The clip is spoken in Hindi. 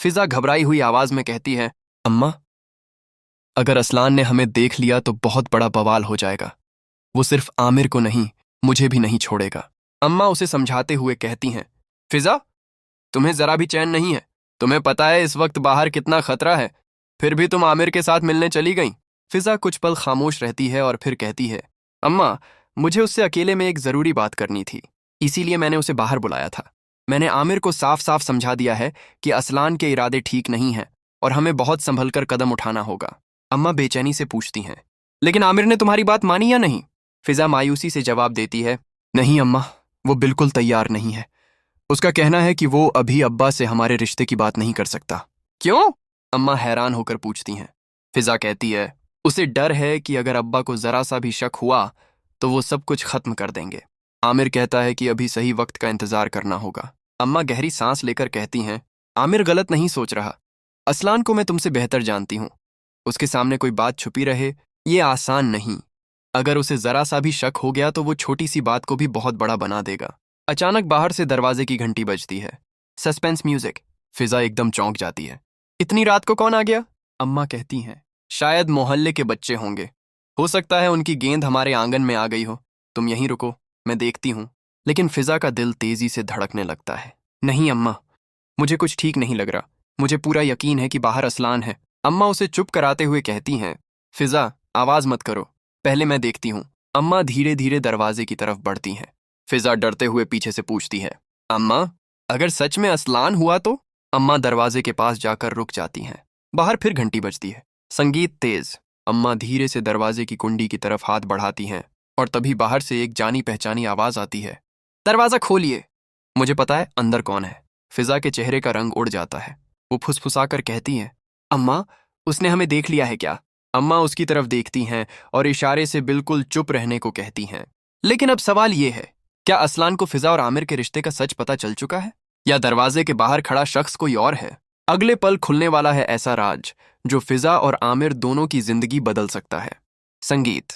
फिजा घबराई हुई आवाज में कहती है, अम्मा, अगर असलान ने हमें देख लिया तो बहुत बड़ा बवाल हो जाएगा। वो सिर्फ आमिर को नहीं, मुझे भी नहीं छोड़ेगा। अम्मा उसे समझाते हुए कहती हैं, फिजा, तुम्हें जरा भी चैन नहीं है। तुम्हें पता है इस वक्त बाहर कितना खतरा है, फिर भी तुम आमिर के साथ मिलने चली गई। फिजा कुछ पल खामोश रहती है और फिर कहती है, अम्मा, मुझे उससे अकेले में एक जरूरी बात करनी थी, इसीलिए मैंने उसे बाहर बुलाया था। मैंने आमिर को साफ साफ समझा दिया है कि असलान के इरादे ठीक नहीं हैं और हमें बहुत संभल कर कदम उठाना होगा। अम्मा बेचैनी से पूछती हैं, लेकिन आमिर ने तुम्हारी बात मानी या नहीं? फिजा मायूसी से जवाब देती है, नहीं अम्मा, वो बिल्कुल तैयार नहीं है। उसका कहना है कि वो अभी अब्बा से हमारे रिश्ते की बात नहीं कर सकता। क्यों? अम्मा हैरान होकर पूछती हैं। फिजा कहती है, उसे डर है कि अगर अब्बा को जरा सा भी शक हुआ तो वो सब कुछ खत्म कर देंगे। आमिर कहता है कि अभी सही वक्त का इंतजार करना होगा। अम्मा गहरी सांस लेकर कहती हैं, आमिर गलत नहीं सोच रहा। असलान को मैं तुमसे बेहतर जानती हूँ। उसके सामने कोई बात छुपी रहे ये आसान नहीं। अगर उसे जरा सा भी शक हो गया तो वो छोटी सी बात को भी बहुत बड़ा बना देगा। अचानक बाहर से दरवाजे की घंटी बजती है। Suspense music. फिजा एकदम चौंक जाती है। इतनी रात को कौन आ गया? अम्मा कहती हैं, शायद मोहल्ले के बच्चे होंगे। हो सकता है उनकी गेंद हमारे आंगन में आ गई हो। तुम यहीं रुको, मैं देखती हूँ। लेकिन फिजा का दिल तेजी से धड़कने लगता है। नहीं अम्मा, मुझे कुछ ठीक नहीं लग रहा। मुझे पूरा यकीन है कि बाहर असलान है। अम्मा उसे चुप कराते हुए कहती हैं, फिजा, आवाज मत करो, पहले मैं देखती हूँ। अम्मा धीरे धीरे दरवाजे की तरफ बढ़ती हैं। फिजा डरते हुए पीछे से पूछती है, अम्मा, अगर सच में असलान हुआ तो? अम्मा दरवाजे के पास जाकर रुक जाती हैं। बाहर फिर घंटी बजती है। संगीत तेज। अम्मा धीरे से दरवाजे की कुंडी की तरफ हाथ बढ़ाती हैं और तभी बाहर से एक जानी पहचानी आवाज आती है, दरवाजा खोलिए। मुझे पता है अंदर कौन है। फिजा के चेहरे का रंग उड़ जाता है। वो फुसफुसाकर कहती हैं, अम्मा, उसने हमें देख लिया है क्या? अम्मा उसकी तरफ देखती हैं और इशारे से बिल्कुल चुप रहने को कहती हैं। लेकिन अब सवाल ये है, क्या असलान को फिजा और आमिर के रिश्ते का सच पता चल चुका है, या दरवाजे के बाहर खड़ा शख्स कोई और है? अगले पल खुलने वाला है ऐसा राज जो फिजा और आमिर दोनों की जिंदगी बदल सकता है। संगीत।